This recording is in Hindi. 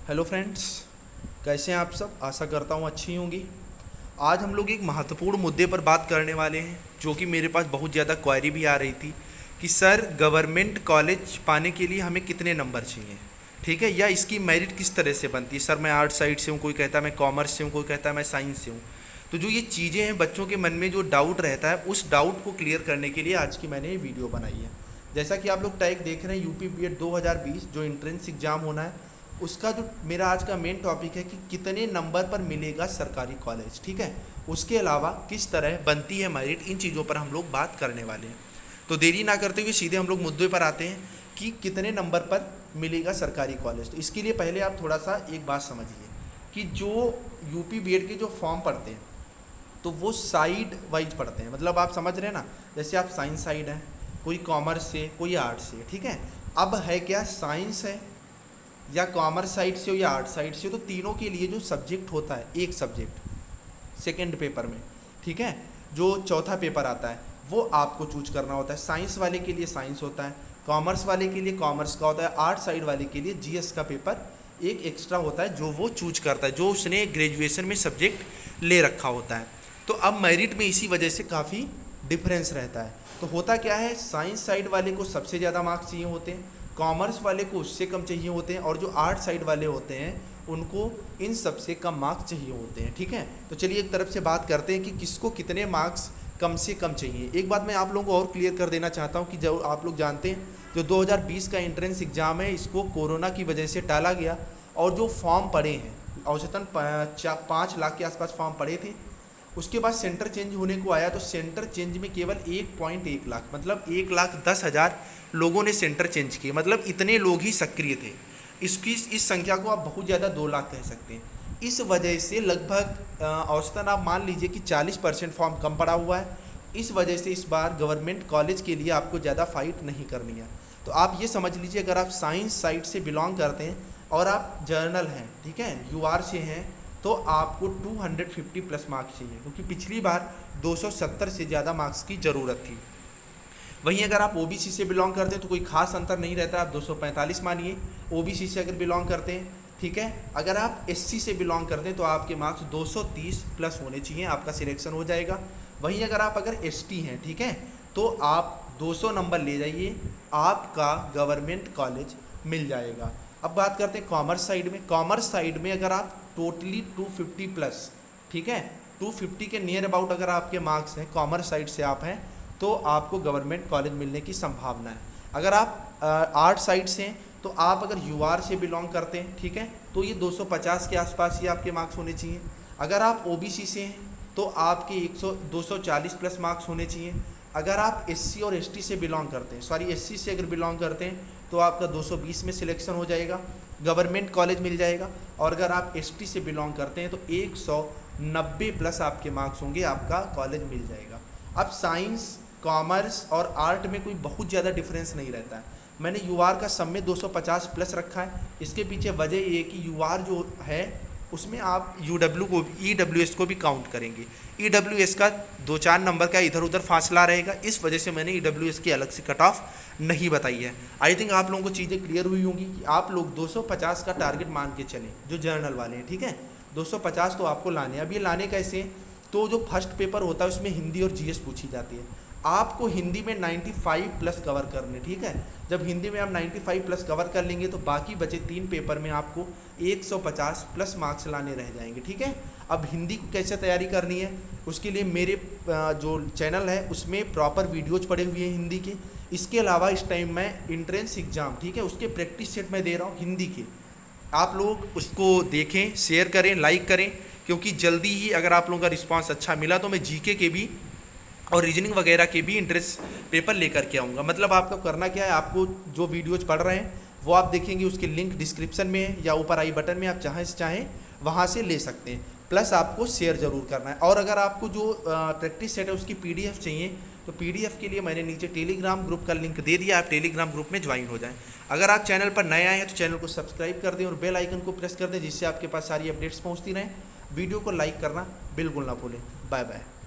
हेलो फ्रेंड्स, कैसे हैं आप सब। आशा करता हूँ अच्छी होंगी। आज हम लोग एक महत्वपूर्ण मुद्दे पर बात करने वाले हैं, जो कि मेरे पास बहुत ज़्यादा क्वेरी भी आ रही थी कि सर गवर्नमेंट कॉलेज पाने के लिए हमें कितने नंबर चाहिए, ठीक है, या इसकी मेरिट किस तरह से बनती है। सर मैं आर्ट साइड से हूँ, कोई कहता है मैं कॉमर्स से हूँ, कोई कहता है मैं साइंस से हूँ। तो जो ये चीज़ें हैं, बच्चों के मन में जो डाउट रहता है, उस डाउट को क्लियर करने के लिए आज की मैंने ये वीडियो बनाई है। जैसा कि आप लोग टैग देख रहे हैं, यूपी बीएड 2020 जो एंट्रेंस एग्ज़ाम होना है, उसका जो मेरा आज का मेन टॉपिक है कि कितने नंबर पर मिलेगा सरकारी कॉलेज, ठीक है। उसके अलावा किस तरह बनती है मेरिट, इन चीज़ों पर हम लोग बात करने वाले हैं। तो देरी ना करते हुए सीधे हम लोग मुद्दे पर आते हैं कि कितने नंबर पर मिलेगा सरकारी कॉलेज। तो इसके लिए पहले आप थोड़ा सा एक बात समझिए कि जो यूपी बीएड के जो फॉर्म पढ़ते हैं, तो वो साइड वाइज पढ़ते हैं। मतलब आप समझ रहे हैं ना, जैसे आप साइंस साइड हैं, कोई कॉमर्स से, कोई आर्ट्स से, ठीक है। अब है क्या, साइंस है या कॉमर्स साइड से हो या आर्ट साइड से हो, तो तीनों के लिए जो सब्जेक्ट होता है, एक सब्जेक्ट सेकेंड पेपर में, ठीक है, जो चौथा पेपर आता है वो आपको चूज करना होता है। साइंस वाले के लिए साइंस होता है, कॉमर्स वाले के लिए कॉमर्स का होता है, आर्ट साइड वाले के लिए जीएस का पेपर एक एक्स्ट्रा होता है, जो वो चूज करता है, जो उसने ग्रेजुएशन में सब्जेक्ट ले रखा होता है। तो अब मेरिट में इसी वजह से काफ़ी डिफरेंस रहता है। तो होता क्या है, साइंस साइड वाले को सबसे ज़्यादा मार्क्स चाहिए होते हैं, कॉमर्स वाले को उससे कम चाहिए होते हैं, और जो आर्ट साइड वाले होते हैं उनको इन सबसे कम मार्क्स चाहिए होते हैं, ठीक है। तो चलिए एक तरफ से बात करते हैं कि किसको कितने मार्क्स कम से कम चाहिए। एक बात मैं आप लोगों को और क्लियर कर देना चाहता हूं कि जो आप लोग जानते हैं, जो 2020 का एंट्रेंस एग्ज़ाम है, इसको कोरोना की वजह से टाला गया, और जो फॉर्म पड़े हैं, औसतन 5 लाख के आसपास फॉर्म पड़े थे। उसके बाद सेंटर चेंज होने को आया, तो सेंटर चेंज में केवल 1.1 लाख, मतलब 1,10,000 लोगों ने सेंटर चेंज किए। मतलब इतने लोग ही सक्रिय थे। इसकी इस संख्या को आप बहुत ज़्यादा 2 लाख कह सकते हैं। इस वजह से लगभग औसतन आप मान लीजिए कि 40% फॉर्म कम पड़ा हुआ है। इस वजह से इस बार गवर्नमेंट कॉलेज के लिए आपको ज़्यादा फाइट नहीं करनी है। तो आप ये समझ लीजिए, अगर आप साइंस साइड से बिलोंग करते हैं और आप जर्नल हैं, ठीक है, यूआर से हैं, तो आपको 250 प्लस मार्क्स चाहिए, क्योंकि पिछली बार 270 से ज़्यादा मार्क्स की ज़रूरत थी। वहीं अगर आप ओबीसी से बिलोंग करते हैं तो कोई खास अंतर नहीं रहता, आप 245 मानिए ओबीसी से अगर बिलोंग करते हैं, ठीक है। अगर आप एससी से बिलोंग करते हैं तो आपके मार्क्स 230 प्लस होने चाहिए, आपका सिलेक्शन हो जाएगा। वहीं अगर एसटी हैं, ठीक है, तो आप 200 नंबर ले जाइए, आपका गवर्नमेंट कॉलेज मिल जाएगा। अब बात करते हैं कॉमर्स साइड में। कॉमर्स साइड में अगर आप टोटली 250 प्लस, ठीक है, 250 के नियर अबाउट अगर आपके मार्क्स हैं, कॉमर्स साइड से आप हैं, तो आपको गवर्नमेंट कॉलेज मिलने की संभावना है। अगर आप आर्ट साइड से हैं, तो आप अगर यूआर से बिलोंग करते हैं, ठीक है, तो ये 250 के आसपास ही आपके मार्क्स होने चाहिए। अगर आप ओबीसी से हैं तो आपके 240 प्लस मार्क्स होने चाहिए। अगर आप एससी और एसटी से बिलोंग करते हैं, सॉरी एससी से अगर बिलोंग करते हैं, तो आपका 220 में सिलेक्शन हो जाएगा, गवर्नमेंट कॉलेज मिल जाएगा। और अगर आप एसटी से बिलोंग करते हैं तो 190 प्लस आपके मार्क्स होंगे, आपका कॉलेज मिल जाएगा। अब साइंस, कॉमर्स और आर्ट में कोई बहुत ज़्यादा डिफरेंस नहीं रहता है। मैंने यूआर का सब में 250 प्लस रखा है। इसके पीछे वजह ये है कि यूआर जो है उसमें आप ईडब्ल्यूएस को भी काउंट करेंगे। ईडब्ल्यूएस का 2-4 नंबर का इधर उधर फासला रहेगा, इस वजह से मैंने ईडब्ल्यूएस की अलग से कट ऑफ नहीं बताई है। आई थिंक आप लोगों को चीज़ें क्लियर हुई होंगी कि आप लोग 250 का टारगेट मान के चलें, जो जर्नल वाले हैं, ठीक है। 250 तो आपको लाने। अब ये लाने कैसे, तो जो फर्स्ट पेपर होता है उसमें हिंदी और जीएस पूछी जाती है। आपको हिंदी में 95 प्लस कवर करने, ठीक है। जब हिंदी में आप 95 प्लस कवर कर लेंगे तो बाकी बचे 3 पेपर में आपको 150 प्लस मार्क्स लाने रह जाएंगे, ठीक है। अब हिंदी को कैसे तैयारी करनी है, उसके लिए मेरे जो चैनल है उसमें प्रॉपर वीडियोज पड़े हुए हैं हिंदी के। इसके अलावा इस टाइम मैं एंट्रेंस एग्ज़ाम, ठीक है, उसके प्रैक्टिस सेट मैं दे रहा हूँ हिंदी के। आप लोग उसको देखें, शेयर करें, लाइक करें, क्योंकि जल्दी ही अगर आप लोगों का रिस्पांस अच्छा मिला तो मैं जीके के भी और रीजनिंग वगैरह के भी इंटरेस्ट पेपर लेकर के आऊँगा। मतलब आपको करना क्या है, आपको जो वीडियोज पढ़ रहे हैं वो आप देखेंगे, उसके लिंक डिस्क्रिप्शन में है या ऊपर आई बटन में, आप जहाँ से चाहें वहाँ से ले सकते हैं। प्लस आपको शेयर ज़रूर करना है। और अगर आपको जो प्रैक्टिस सेट है उसकी पीडीएफ चाहिए, तो पीडीएफ के लिए मैंने नीचे टेलीग्राम ग्रुप का लिंक दे दिया, आप टेलीग्राम ग्रुप में ज्वाइन हो जाएं। अगर आप चैनल पर नए आए हैं तो चैनल को सब्सक्राइब कर दें और बेल आइकन को प्रेस कर दें, जिससे आपके पास सारी अपडेट्स पहुँचती रहें। वीडियो को लाइक करना बिल्कुल ना भूलें। Bye bye.